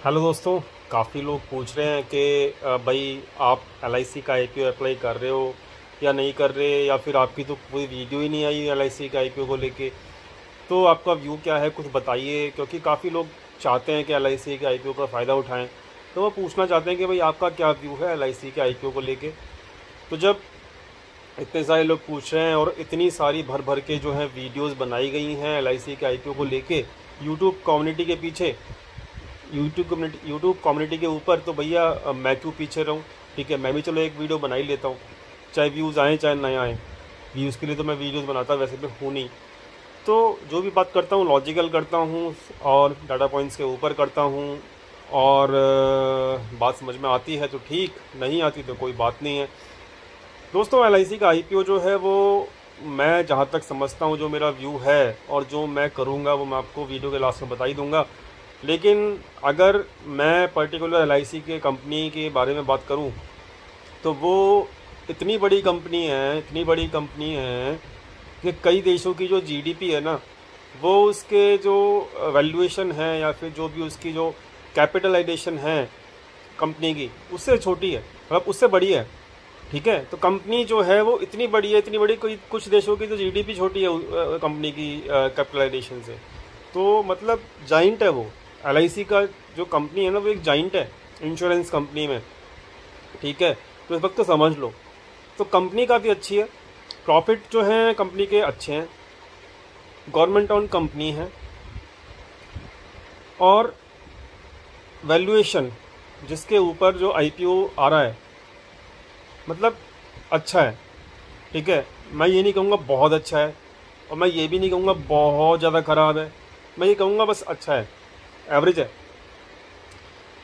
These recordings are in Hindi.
हेलो दोस्तों। काफ़ी लोग पूछ रहे हैं कि भाई आप एलआईसी का आईपीओ अप्लाई कर रहे हो या नहीं कर रहे, या फिर आपकी तो कोई वीडियो ही नहीं आई एलआईसी का आईपीओ को लेके। तो आपका व्यू क्या है, कुछ बताइए, क्योंकि काफ़ी लोग चाहते हैं कि एलआईसी के आईपीओ का फ़ायदा उठाएं। तो वो पूछना चाहते हैं कि भाई आपका क्या व्यू है एलआईसी के आईपीओ को लेके। तो जब इतने सारे लोग पूछ रहे हैं और इतनी सारी भर भर के जो है वीडियोज़ बनाई गई हैं एलआईसी के आईपीओ को लेके यूट्यूब कम्युनिटी के पीछे, यूट्यूब कम्युनिटी के ऊपर, तो भैया मैं क्यों पीछे रहूँ। ठीक है, मैं भी चलो एक वीडियो बना ही लेता हूँ, चाहे व्यूज़ आएँ चाहे नहीं आएँ। व्यूज़ के लिए तो मैं वीडियोज़ बनाता वैसे भी हूँ नहीं। तो जो भी बात करता हूँ लॉजिकल करता हूँ और डाटा पॉइंट्स के ऊपर करता हूँ। और बात समझ में आती है तो ठीक, नहीं आती तो कोई बात नहीं है। दोस्तों, एलआईसी का आईपीओ जो है वो मैं जहाँ तक समझता हूँ, जो मेरा व्यू है और जो मैं करूँगा वो मैं आपको वीडियो के लास्ट में बता ही दूँगा। लेकिन अगर मैं पर्टिकुलर एलआईसी के कंपनी के बारे में बात करूं, तो वो इतनी बड़ी कंपनी है, इतनी बड़ी कंपनी है कि कई देशों की जो जीडीपी है ना, वो उसके जो वैल्यूएशन है या फिर जो भी उसकी जो कैपिटलाइजेशन है कंपनी की, उससे छोटी है, मतलब उससे बड़ी है। ठीक है, तो कंपनी जो है वो इतनी बड़ी है, इतनी बड़ी, कोई कुछ देशों की तो जीडीपी छोटी है कंपनी की कैपिटलाइजेशन से। तो मतलब जाइंट है वो। एलआईसी का जो कंपनी है ना, वो एक जाइंट है इंश्योरेंस कंपनी में। ठीक है, तो इस वक्त तो समझ लो। तो कंपनी काफ़ी अच्छी है, प्रॉफिट जो है कंपनी के अच्छे हैं, गवर्नमेंट ओन कंपनी है, और वैल्यूएशन जिसके ऊपर जो आईपीओ आ रहा है, मतलब अच्छा है। ठीक है, मैं ये नहीं कहूँगा बहुत अच्छा है और मैं ये भी नहीं कहूँगा बहुत ज़्यादा ख़राब है, मैं ये कहूँगा बस अच्छा है, एवरेज है।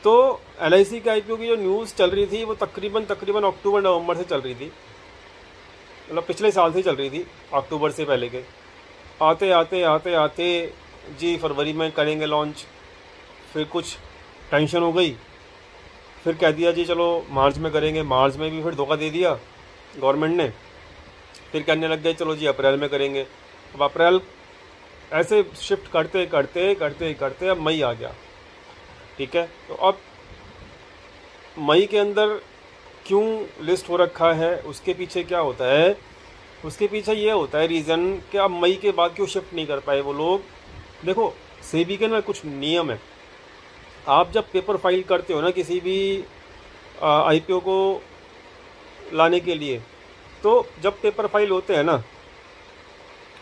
तो एलआईसी के आईपीओ की जो न्यूज़ चल रही थी वो तकरीबन अक्टूबर नवंबर से चल रही थी, मतलब पिछले साल से चल रही थी, अक्टूबर से पहले के। आते आते आते आते जी फरवरी में करेंगे लॉन्च, फिर कुछ टेंशन हो गई, फिर कह दिया जी चलो मार्च में करेंगे, मार्च में भी फिर धोखा दे दिया गवर्नमेंट ने, फिर कहने लग गए चलो जी अप्रैल में करेंगे। अब अप्रैल ऐसे शिफ्ट करते करते करते करते अब मई आ गया। ठीक है, तो अब मई के अंदर क्यों लिस्ट हो रखा है, उसके पीछे क्या होता है, उसके पीछे ये होता है रीज़न कि अब मई के बाद क्यों शिफ्ट नहीं कर पाए वो लोग। देखो, सेबी के ना कुछ नियम है। आप जब पेपर फाइल करते हो ना किसी भी आईपीओ को लाने के लिए, तो जब पेपर फाइल होते हैं ना,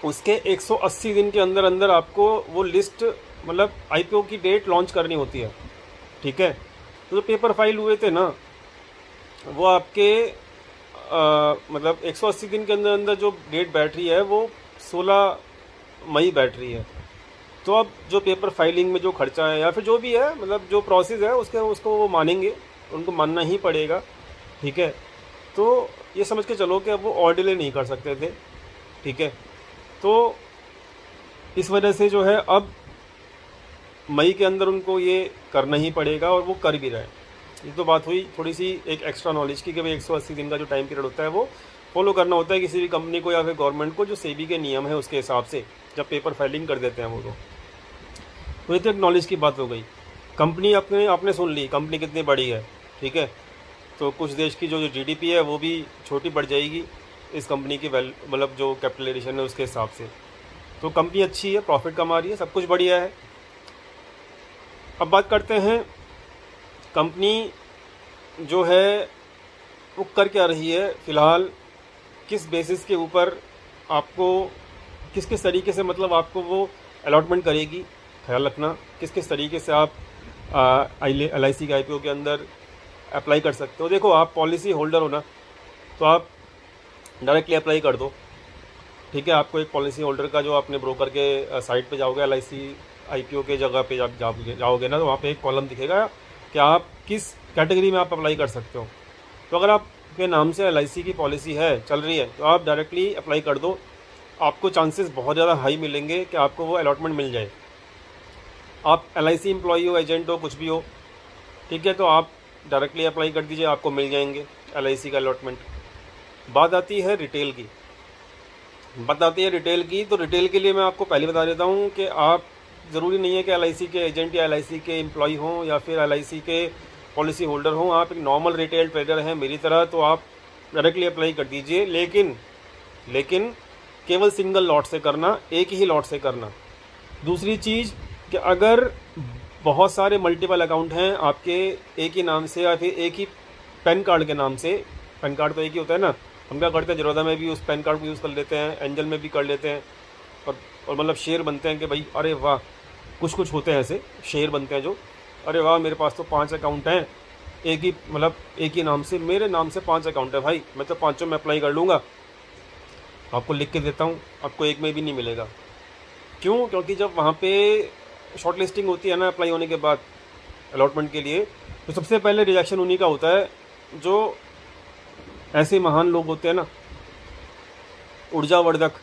उसके 180 दिन के अंदर अंदर आपको वो लिस्ट, मतलब आईपीओ की डेट लॉन्च करनी होती है। ठीक है, तो जो पेपर फाइल हुए थे ना, वो आपके मतलब 180 दिन के अंदर अंदर जो डेट बैठ रही है वो 16 मई बैठ रही है। तो अब जो पेपर फाइलिंग में जो खर्चा है या फिर जो भी है, मतलब जो प्रोसेस है उसको वो मानेंगे, उनको मानना ही पड़ेगा। ठीक है, तो ये समझ के चलो कि अब वो और डिले नहीं कर सकते थे। ठीक है, तो इस वजह से जो है अब मई के अंदर उनको ये करना ही पड़ेगा, और वो कर भी रहे हैं। ये तो बात हुई थोड़ी सी एक एक्स्ट्रा नॉलेज की कि भाई 180 दिन का जो टाइम पीरियड होता है वो फॉलो करना होता है किसी भी कंपनी को या फिर गवर्नमेंट को, जो सेबी के नियम है उसके हिसाब से जब पेपर फाइलिंग कर देते हैं वो लोग। तो ये तो एक नॉलेज की बात हो गई। कंपनी आपने सुन ली कंपनी कितनी बड़ी है। ठीक है, तो कुछ देश की जो जीडीपी है वो भी छोटी पड़ जाएगी इस कंपनी की मतलब जो कैपिटलाइजेशन है उसके हिसाब से। तो कंपनी अच्छी है, प्रॉफिट कमा रही है, सब कुछ बढ़िया है। अब बात करते हैं कंपनी जो है वो कर क्या रही है फ़िलहाल, किस बेसिस के ऊपर आपको किस किस तरीके से, मतलब आपको वो अलॉटमेंट करेगी। ख्याल रखना किस किस तरीके से आप एलआईसी के आईपीओ के अंदर अप्लाई कर सकते हो। देखो, आप पॉलिसी होल्डर हो ना, तो आप डायरेक्टली अप्लाई कर दो। ठीक है, आपको एक पॉलिसी होल्डर का जो अपने ब्रोकर के साइट पे जाओगे, एलआईसी आईपीओ के जगह पे जाओगे ना, तो वहाँ पे एक कॉलम दिखेगा कि आप किस कैटेगरी में आप अप्लाई कर सकते हो। तो अगर आपके नाम से एलआईसी की पॉलिसी है, चल रही है, तो आप डायरेक्टली अप्लाई कर दो। आपको चांसेस बहुत ज़्यादा हाई मिलेंगे कि आपको वो अलॉटमेंट मिल जाए। आप एलआईसी एम्प्लॉई हो, एजेंट हो, कुछ भी हो, ठीक है, तो आप डायरेक्टली अप्लाई कर दीजिए, आपको मिल जाएंगे एलआईसी का अलॉटमेंट। बात आती है रिटेल की, तो रिटेल के लिए मैं आपको पहले बता देता हूँ कि आप ज़रूरी नहीं है कि LIC के एजेंट या LIC के एम्प्लॉय हों या फिर LIC के पॉलिसी होल्डर हों। आप एक नॉर्मल रिटेल ट्रेडर हैं मेरी तरह, तो आप डायरेक्टली अप्लाई कर दीजिए, लेकिन केवल सिंगल लॉट से करना, एक ही लॉट से करना। दूसरी चीज़ कि अगर बहुत सारे मल्टीपल अकाउंट हैं आपके एक ही नाम से या फिर एक ही पैन कार्ड के नाम से, पैन कार्ड तो एक ही होता है ना, हम क्या करते हैं ज़रोदा में भी उस पैन कार्ड को यूज़ कर लेते हैं, एंजल में भी कर लेते हैं, और मतलब शेयर बनते हैं कि भाई अरे वाह, कुछ होते हैं ऐसे शेयर बनते हैं जो अरे वाह मेरे पास तो 5 अकाउंट हैं, एक ही नाम से, मेरे नाम से 5 अकाउंट है भाई, मैं तो 5 में अप्लाई कर लूँगा। आपको लिख के देता हूँ, आपको एक में भी नहीं मिलेगा। क्यों? क्योंकि जब वहाँ पे शॉर्ट लिस्टिंग होती है ना अप्लाई होने के बाद अलॉटमेंट के लिए, तो सबसे पहले रिजेक्शन उन्हीं का होता है जो ऐसे महान लोग होते हैं ना, ऊर्जावर्धक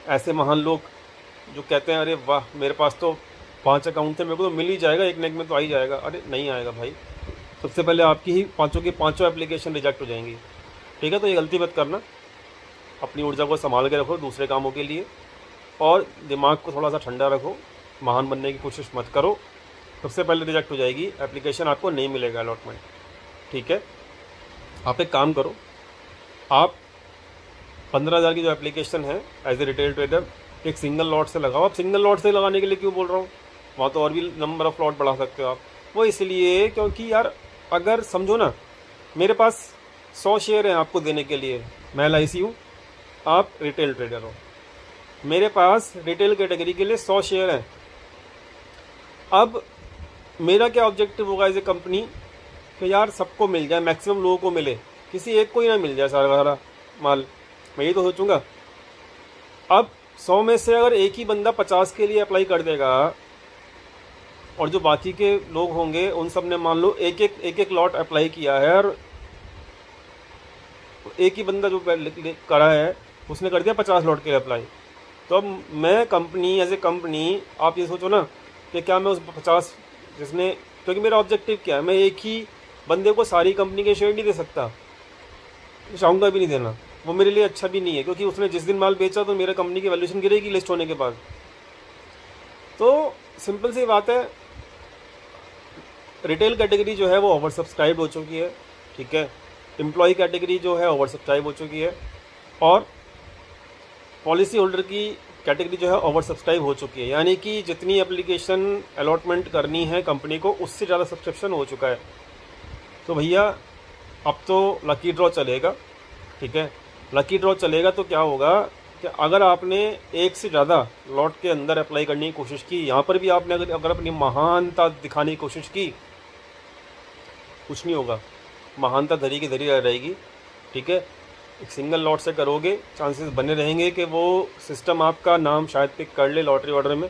ऐसे महान लोग जो कहते हैं अरे वाह मेरे पास तो 5 अकाउंट थे, मेरे को तो मिल ही जाएगा, एक न एक में तो आ ही जाएगा। अरे नहीं आएगा भाई, सबसे पहले आपकी ही पाँचों की पाँचों एप्लीकेशन रिजेक्ट हो जाएंगी। ठीक है, तो ये गलती मत करना, अपनी ऊर्जा को संभाल के रखो दूसरे कामों के लिए, और दिमाग को थोड़ा सा ठंडा रखो, महान बनने की कोशिश मत करो। सबसे पहले रिजेक्ट हो जाएगी एप्लीकेशन, आपको नहीं मिलेगा अलॉटमेंट। ठीक है, आप एक काम करो, आप 15,000 की जो एप्लीकेशन है एज ए रिटेल ट्रेडर, एक सिंगल लॉट से लगाओ। आप सिंगल लॉट से लगाने के लिए क्यों बोल रहा हूँ, वहाँ तो और भी नंबर ऑफ़ लॉट बढ़ा सकते हो आप। वो इसलिए क्योंकि यार अगर समझो ना, मेरे पास 100 शेयर हैं आपको देने के लिए, मैं LIC हूँ, आप रिटेल ट्रेडर हो, मेरे पास रिटेल कैटेगरी के लिए 100 शेयर हैं। अब मेरा क्या ऑब्जेक्टिव होगा एज ए कंपनी कि यार सबको मिल जाए, मैक्सिमम लोगों को मिले, किसी एक को ही ना मिल जाए सारा माल, मैं ये तो सोचूंगा। अब 100 में से अगर एक ही बंदा 50 के लिए अप्लाई कर देगा, और जो बाकी के लोग होंगे उन सब ने मान लो एक लॉट अप्लाई किया है, और एक ही बंदा जो करा है उसने कर दिया 50 लॉट के लिए अप्लाई, तो अब मैं कंपनी एज ए कंपनी, आप ये सोचो ना कि क्या मैं उस 50 जिसने, क्योंकि मेरा ऑब्जेक्टिव क्या है, मैं एक ही बंदे को सारी कंपनी के शेयर नहीं दे सकता, चाहूँगा भी नहीं देना, वो मेरे लिए अच्छा भी नहीं है, क्योंकि उसने जिस दिन माल बेचा तो मेरे कंपनी की वैल्यूएशन गिरेगी लिस्ट होने के बाद। तो सिंपल सी बात है, रिटेल कैटेगरी जो है वो ओवर सब्सक्राइब हो चुकी है। ठीक है, एम्प्लॉय कैटेगरी जो है ओवर सब्सक्राइब हो चुकी है, और पॉलिसी होल्डर की कैटेगरी जो है ओवर सब्सक्राइब हो चुकी है, यानी कि जितनी एप्लीकेशन अलॉटमेंट करनी है कंपनी को उससे ज़्यादा सब्सक्रिप्शन हो चुका है। तो भैया अब तो लकी ड्रॉ चलेगा। ठीक है, लकी ड्रॉ चलेगा तो क्या होगा कि अगर आपने एक से ज़्यादा लॉट के अंदर अप्लाई करने की कोशिश की, यहाँ पर भी आपने अगर अपनी महानता दिखाने की कोशिश की, कुछ नहीं होगा, महानता धरी की धरी रह रहेगी। ठीक है, एक सिंगल लॉट से करोगे, चांसेस बने रहेंगे कि वो सिस्टम आपका नाम शायद पिक कर ले लॉटरी ऑर्डर में।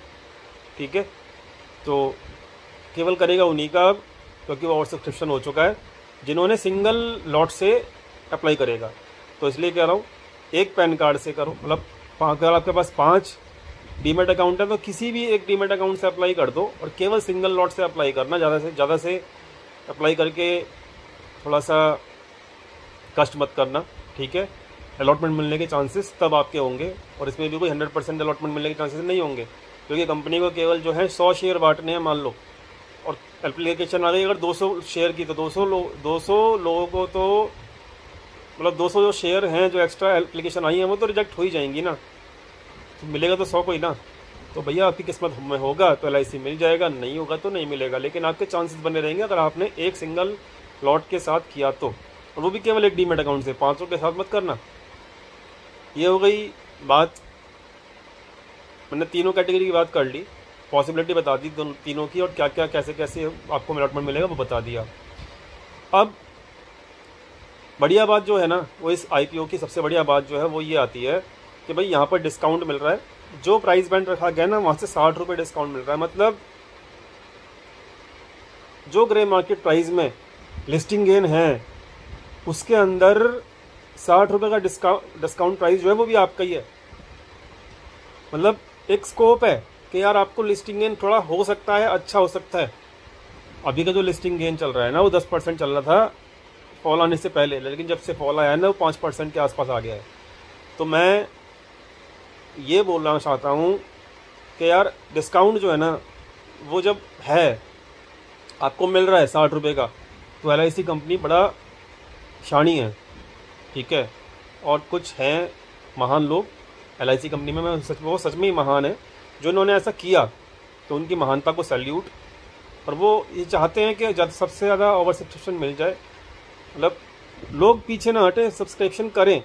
ठीक है, तो केवल करेगा उन्हीं का अब, क्योंकि वो ओवर सब्सक्रिप्शन हो चुका है, जिन्होंने सिंगल लॉट से अप्लाई करेगा। तो इसलिए कह रहा हूँ, एक पैन कार्ड से करो, मतलब अगर आपके पास 5 डीमेट अकाउंट है तो किसी भी एक डीमेट अकाउंट से अप्लाई कर दो, और केवल सिंगल लॉट से अप्लाई करना, ज़्यादा से अप्लाई करके थोड़ा सा कष्ट मत करना। ठीक है, अलॉटमेंट मिलने के चांसेस तब आपके होंगे, और इसमें भी कोई 100% अलॉटमेंट मिलने के चांसेस नहीं होंगे, क्योंकि कंपनी को केवल जो है 100 शेयर बांटने हैं मान लो, और एप्लीकेशन आ गई अगर 200 शेयर की, तो 200 लोगों को तो मतलब 200 जो शेयर हैं जो एक्स्ट्रा एप्लीकेशन आई हैं वो तो रिजेक्ट हो ही जाएंगी ना, तो मिलेगा तो 100 को ही ना। तो भैया आपकी किस्मत में होगा तो LIC मिल जाएगा, नहीं होगा तो नहीं मिलेगा, लेकिन आपके चांसेस बने रहेंगे अगर आपने एक सिंगल लॉट के साथ किया तो, और वो भी केवल एक डीमेट अकाउंट से, 500 के साथ मत करना। ये हो गई बात, मैंने तीनों कैटेगरी की बात कर ली, पॉसिबिलिटी बता दी दोनों तीनों की, और क्या क्या कैसे कैसे आपको अलॉटमेंट मिलेगा वो बता दिया। अब बढ़िया बात जो है ना, वो इस IPO की सबसे बढ़िया बात जो है वो ये आती है कि भाई यहाँ पर डिस्काउंट मिल रहा है, जो प्राइस बैंड रखा गया ना वहाँ से 60 रुपये डिस्काउंट मिल रहा है। मतलब जो ग्रे मार्केट प्राइस में लिस्टिंग गेन है उसके अंदर 60 रुपये का डिस्काउंट प्राइस जो है वो भी आपका ही है। मतलब एक स्कोप है कि यार आपको लिस्टिंग गेन थोड़ा हो सकता है, अच्छा हो सकता है। अभी का जो लिस्टिंग गेन चल रहा है ना वो 10% चल रहा था फॉल आने से पहले, लेकिन जब से फॉल आया ना वो 5% के आसपास आ गया है। तो मैं ये बोलना चाहता हूँ कि यार डिस्काउंट जो है ना वो जब है आपको मिल रहा है 60 रुपये का, तो LIC कंपनी बड़ा शानी है, ठीक है। और कुछ हैं महान लोग LIC कंपनी में, वो सच में ही महान है जो इन्होंने ऐसा किया, तो उनकी महानता को सैल्यूट। और वो ये चाहते हैं कि सबसे ज़्यादा ओवर सब्सक्रिप्शन मिल जाए, मतलब लोग पीछे ना हटें, सब्सक्रिप्शन करें,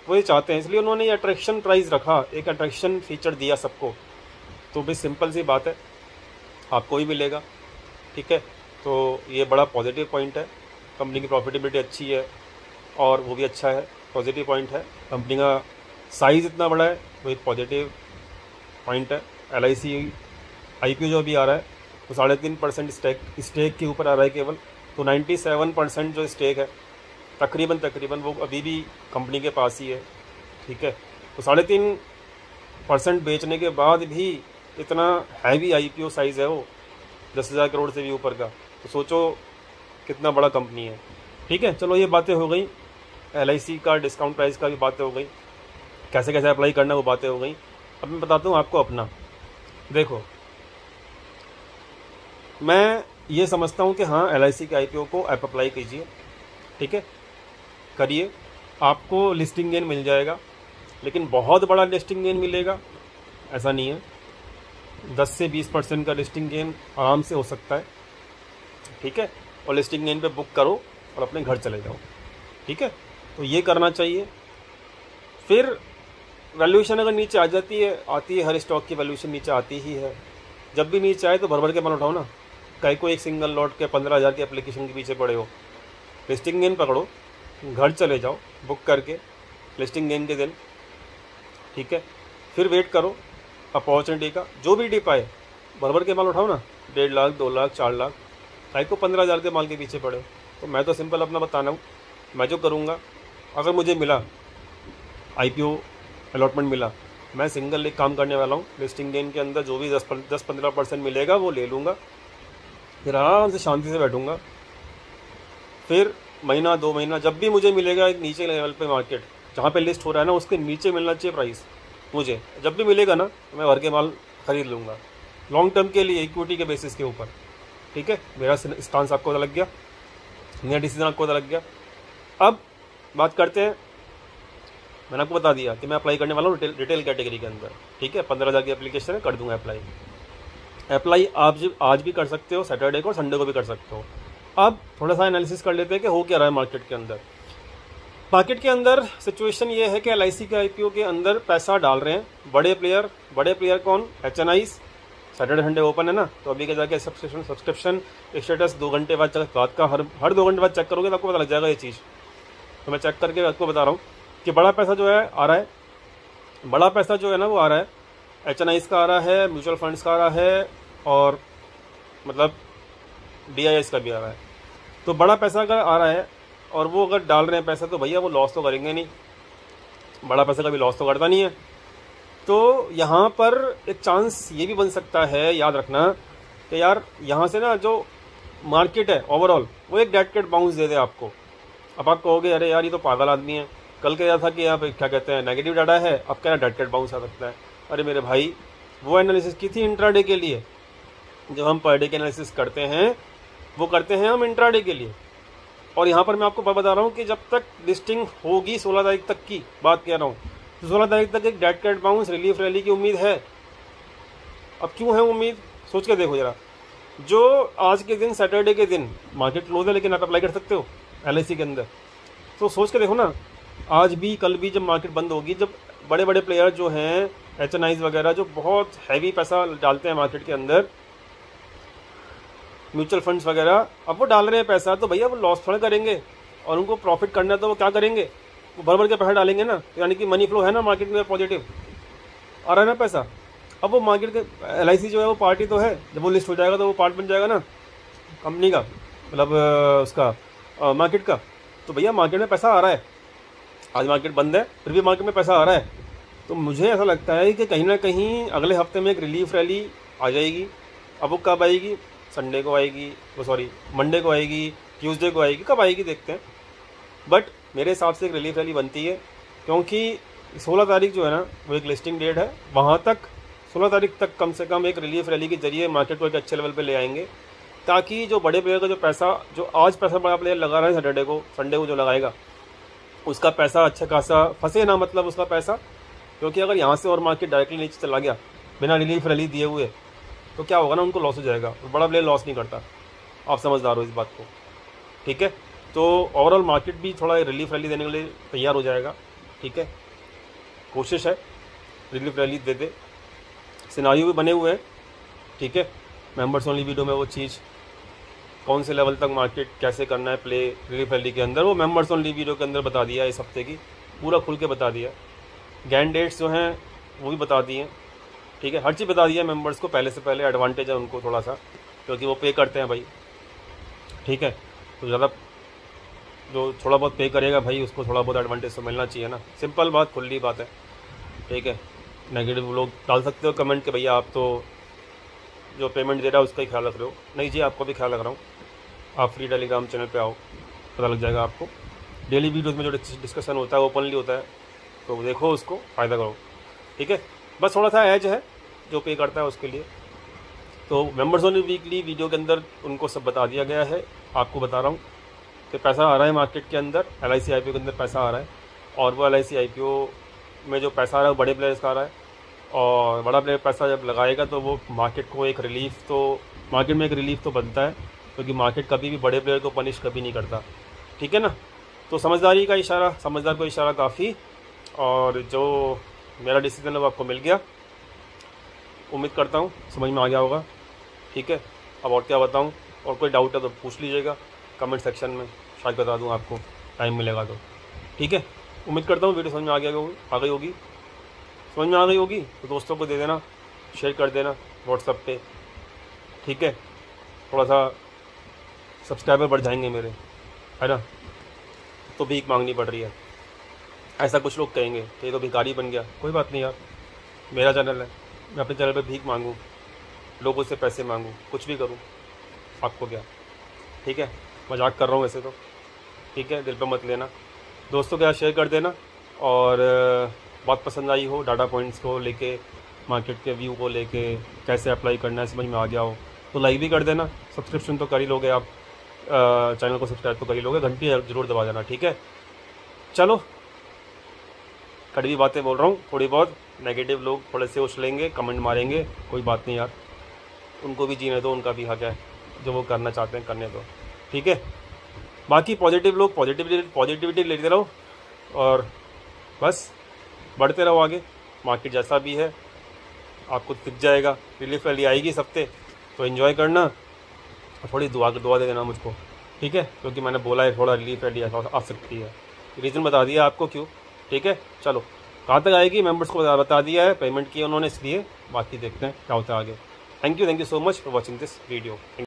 वो ये चाहते हैं। इसलिए उन्होंने ये अट्रैक्शन प्राइस रखा, एक अट्रैक्शन फीचर दिया सबको। तो भाई सिंपल सी बात है, आपको ही मिलेगा, ठीक है। तो ये बड़ा पॉजिटिव पॉइंट है, कंपनी की प्रॉफिटेबिलिटी अच्छी है और वो भी अच्छा है, पॉजिटिव पॉइंट है। कंपनी का साइज़ इतना बड़ा है, वो एक पॉजिटिव पॉइंट है। LIC IPO जो भी आ रहा है वो 3.5% स्टेक के ऊपर आ रहा है केवल। तो 97% जो स्टेक है तकरीबन वो अभी भी कंपनी के पास ही है, ठीक है। तो 3.5% बेचने के बाद भी इतना हैवी IPO साइज़ है वो, 10,000 करोड़ से भी ऊपर का। तो सोचो कितना बड़ा कंपनी है, ठीक है। चलो ये बातें हो गई, LIC का डिस्काउंट प्राइस का भी बातें हो गई, कैसे कैसे अप्लाई करना वो बातें हो गई। अब मैं बताता हूँ आपको अपना। देखो, मैं ये समझता हूँ कि हाँ LIC के IPO को आप अप्लाई कीजिए, ठीक है, करिए, आपको लिस्टिंग गेन मिल जाएगा। लेकिन बहुत बड़ा लिस्टिंग गेन मिलेगा ऐसा नहीं है, 10 से 20% का लिस्टिंग गेन आराम से हो सकता है, ठीक है। और लिस्टिंग गेन पे बुक करो और अपने घर चले जाओ, ठीक है। तो ये करना चाहिए। फिर वैल्यूएशन अगर नीचे आ जाती है, आती है, हर स्टॉक की वैल्यूएशन नीचे आती ही है। जब भी नीचे आए तो भर भर के माल उठाओ ना, कहीं को एक सिंगल लॉट के 15,000 के एप्लीकेशन के पीछे पड़े हो। लिस्टिंग गेन पकड़ो, घर चले जाओ बुक करके लिस्टिंग गेन के दिन, ठीक है। फिर वेट करो अपॉर्चुनिटी का, जो भी डिप आए भर भर के माल उठाओ ना, 1.5 लाख 2 लाख 4 लाख, कहीं को 15,000 के माल के पीछे पड़े हो। तो मैं तो सिंपल अपना बताना हूँ, मैं जो करूँगा, अगर मुझे मिला IPO अलॉटमेंट मिला, मैं सिंगल एक काम करने वाला हूँ, लिस्टिंग गेन के अंदर जो भी 10-15% मिलेगा वो ले लूँगा, फिर आराम से शांति से बैठूँगा। फिर महीना 2 महीना जब भी मुझे मिलेगा एक नीचे लेवल पे मार्केट जहाँ पे लिस्ट हो रहा है ना, उसके नीचे मिलना चाहिए प्राइस, मुझे जब भी मिलेगा ना तो मैं भर के माल ख़रीद लूँगा लॉन्ग टर्म के लिए, इक्विटी के बेसिस के ऊपर, ठीक है। मेरा स्टांस आपको पता लग गया, मेरा डिसीजन आपको पता लग गया। अब बात करते हैं, मैंने आपको बता दिया कि मैं अप्लाई करने वाला हूँ रिटेल कैटेगरी के अंदर, ठीक है। 15,000 की एप्लीकेशन है, कर दूंगा अप्लाई आप आज भी कर सकते हो, सैटरडे को और संडे को भी कर सकते हो। अब थोड़ा सा एनालिसिस कर लेते हैं कि हो क्या रहा है मार्केट के अंदर। मार्केट के अंदर सिचुएशन ये है कि LIC के IPO के अंदर पैसा डाल रहे हैं बड़े प्लेयर कौन? HNIs। सैटरडे संडे ओपन है ना, तो अभी के जाके सब्सक्रिप्शन स्टेटस 2 घंटे बाद का हर 2 घंटे बाद चेक करोगे तो आपको पता लग जाएगा ये चीज़। तो मैं चेक करके आपको बता रहा हूँ कि बड़ा पैसा जो है आ रहा है, बड़ा पैसा जो है ना वो आ रहा है, HNIs का आ रहा है, म्यूचुअल फंड्स का आ रहा है, और मतलब DIS का भी आ रहा है। तो बड़ा पैसा अगर आ रहा है और वो अगर डाल रहे हैं पैसा, तो भैया वो लॉस तो करेंगे नहीं, बड़ा पैसा कभी लॉस तो करता नहीं है। तो यहाँ पर एक चांस ये भी बन सकता है, याद रखना कि यार यहाँ से ना जो मार्केट है ओवरऑल वो एक डेड कैट बाउंस दे दे आपको। अब आप कहोगे अरे यार ये तो पागल आदमी है, कल कह रहा था कि यहाँ पे क्या कहते हैं नेगेटिव डाटा है, अब क्या डेड कैट बाउंस आ सकता है। अरे मेरे भाई, वो एनालिसिस की थी इंट्राडे के लिए, जब हम पर डे के एनालिसिस करते हैं वो करते हैं हम इंट्राडे के लिए। और यहाँ पर मैं आपको बता रहा हूँ कि जब तक लिस्टिंग होगी 16 तारीख तक की बात कह रहा हूँ, तो 16 तारीख तक एक dead cat bounce relief rally की उम्मीद है। अब क्यों है उम्मीद, सोच के देखो जरा। जो आज के दिन सैटरडे के दिन मार्केट क्लोज है, लेकिन आप अप्लाई कर सकते हो LIC के अंदर, तो सोच के देखो ना, आज भी कल भी जब मार्केट बंद होगी, जब बड़े बड़े प्लेयर जो हैं HNIs वगैरह जो बहुत हैवी पैसा डालते हैं मार्केट के अंदर, म्यूचुअल फंड्स वगैरह, अब वो डाल रहे हैं पैसा, तो भैया वो लॉस थोड़ा करेंगे, और उनको प्रॉफिट करना है तो वो क्या करेंगे, वो भर भर के पैसा डालेंगे ना। यानी कि मनी फ्लो है ना मार्केट में, पॉजिटिव आ रहा है ना पैसा। अब वो मार्केट के LIC जो है वो पार्टी तो है, जब वो लिस्ट हो जाएगा तो वो पार्ट बन जाएगा ना कंपनी का, मतलब उसका मार्केट का। तो भैया मार्केट में पैसा आ रहा है, आज मार्केट बंद है फिर भी मार्केट में पैसा आ रहा है। तो मुझे ऐसा लगता है कि कहीं ना कहीं अगले हफ्ते में एक रिलीफ रैली आ जाएगी। अब वो कब आएगी, संडे को आएगी, वो सॉरी मंडे को आएगी, ट्यूसडे को आएगी, कब आएगी देखते हैं। बट मेरे हिसाब से एक रिलीफ रैली बनती है, क्योंकि 16 तारीख जो है ना वो एक लिस्टिंग डेट है, वहाँ तक 16 तारीख तक कम से कम एक रिलीफ रैली के जरिए मार्केट को एक अच्छे लेवल पे ले आएंगे, ताकि जो बड़े प्लेयर का जो पैसा, जो आज पैसा बड़ा प्लेयर लगा रहा है संडे को जो लगाएगा, उसका पैसा अच्छा खासा फंसे ना, मतलब उसका पैसा, क्योंकि अगर यहाँ से और मार्केट डायरेक्टली नीचे चला गया बिना रिलीफ रैली दिए हुए, तो क्या होगा ना, उनको लॉस हो जाएगा। बड़ा प्लेयर लॉस नहीं करता, आप समझदार हो इस बात को, ठीक है। तो ओवरऑल मार्केट भी थोड़ा रिलीफ रैली देने के लिए तैयार हो जाएगा, ठीक है। कोशिश है रिलीफ रैली दे दे, सिनारियो भी बने हुए हैं, ठीक है। मेंबर्स ओनली वीडियो में वो चीज़ कौन से लेवल तक मार्केट कैसे करना है प्ले रिलीफ रैली के अंदर, वो मेंबर्स ओनली वीडियो के अंदर बता दिया, इस हफ्ते की पूरा खुल के बता दिया। गैन डेट्स जो हैं वो भी बता दिए, ठीक है। हर चीज़ बता दिया मेंबर्स को, पहले से पहले एडवांटेज है उनको थोड़ा सा, क्योंकि वो पे करते हैं भाई, ठीक है। तो ज़्यादा जो थोड़ा बहुत पे करेगा भाई, उसको थोड़ा बहुत एडवांटेज तो मिलना चाहिए ना, सिंपल बात, खुली बात है, ठीक है। नेगेटिव लोग डाल सकते हो कमेंट के भैया आप तो जो पेमेंट दे रहा है उसका ही ख्याल रख रहे हो, नहीं जी आपको भी ख्याल रख रहा हूँ। आप फ्री टेलीग्राम चैनल पे आओ, पता लग जाएगा आपको। डेली वीडियोस में जो डिस्कशन होता है ओपनली होता है, तो देखो उसको, फ़ायदा करो, ठीक है। बस थोड़ा सा एज है जो पे करता है उसके लिए। तो मेंबर्स ओनली वीकली वीडियो के अंदर उनको सब बता दिया गया है, आपको बता रहा हूँ कि पैसा आ रहा है मार्केट के अंदर, LIC IPO के अंदर पैसा आ रहा है, और वो LIC IPO में जो पैसा आ रहा है वो बड़े प्लेयर्स का आ रहा है, और बड़ा प्लेयर पैसा जब लगाएगा तो वो मार्केट को एक रिलीफ, तो मार्केट में एक रिलीफ तो बनता है, क्योंकि मार्केट कभी भी बड़े प्लेयर को पनिश कभी नहीं करता, ठीक है ना। तो समझदारी का इशारा, समझदार को इशारा काफ़ी, और जो मेरा डिसीजन है वो आपको मिल गया, उम्मीद करता हूँ समझ में आ गया होगा, ठीक है। अब और क्या बताऊँ, और कोई डाउट है तो पूछ लीजिएगा कमेंट सेक्शन में, शायद बता दूँ आपको, टाइम मिलेगा तो, ठीक है। उम्मीद करता हूँ वीडियो समझ में आ गई होगी, समझ में आ गई होगी तो दोस्तों को दे देना, शेयर कर देना व्हाट्सएप पे, ठीक है। थोड़ा सा सब्सक्राइबर बढ़ जाएंगे मेरे, है ना, तो भीख मांगनी पड़ रही है, ऐसा कुछ लोग कहेंगे कि ये तो भिखारी बन गया। कोई बात नहीं यार, मेरा चैनल है, मैं अपने चैनल पे भीख मांगूँ, लोगों से पैसे मांगूँ, कुछ भी करूँ, आपको क्या, ठीक है। मजाक कर रहा हूँ वैसे तो, ठीक है, दिल पे मत लेना। दोस्तों के साथ शेयर कर देना, और बात पसंद आई हो, डाटा पॉइंट्स को लेके, मार्केट के व्यू को लेके, कैसे अप्लाई करना है समझ में आ गया हो तो लाइक भी कर देना। सब्सक्रिप्शन तो कर ही लोगे आप, चैनल को सब्सक्राइब तो कर ही लोगे, घंटी ज़रूर दबा देना, ठीक है। चलो, कड़वी बातें बोल रहा हूँ थोड़ी बहुत, नेगेटिव लोग थोड़े से उछलेंगे, कमेंट मारेंगे, कोई बात नहीं यार, उनको भी जीने दो, उनका भी हक है, जो वो करना चाहते हैं करने दो, ठीक है। बाकी पॉजिटिव लोग पॉजिटिविटी लेते रहो, और बस बढ़ते रहो आगे। मार्केट जैसा भी है आपको दिख जाएगा, रिलीफ रैली आएगी इस हफ्ते, तो एंजॉय करना, और थोड़ी दुआ दे देना मुझको, ठीक है, क्योंकि मैंने बोला है थोड़ा रिलीफ रैली आ सकती है, रीज़न बता दिया आपको क्यों, ठीक है। चलो, कहाँ तक आएगी मेंबर्स को बता दिया है, पेमेंट किया उन्होंने, इसलिए बाकी देखते हैं क्या होता है आगे। Thank you so much for watching this video.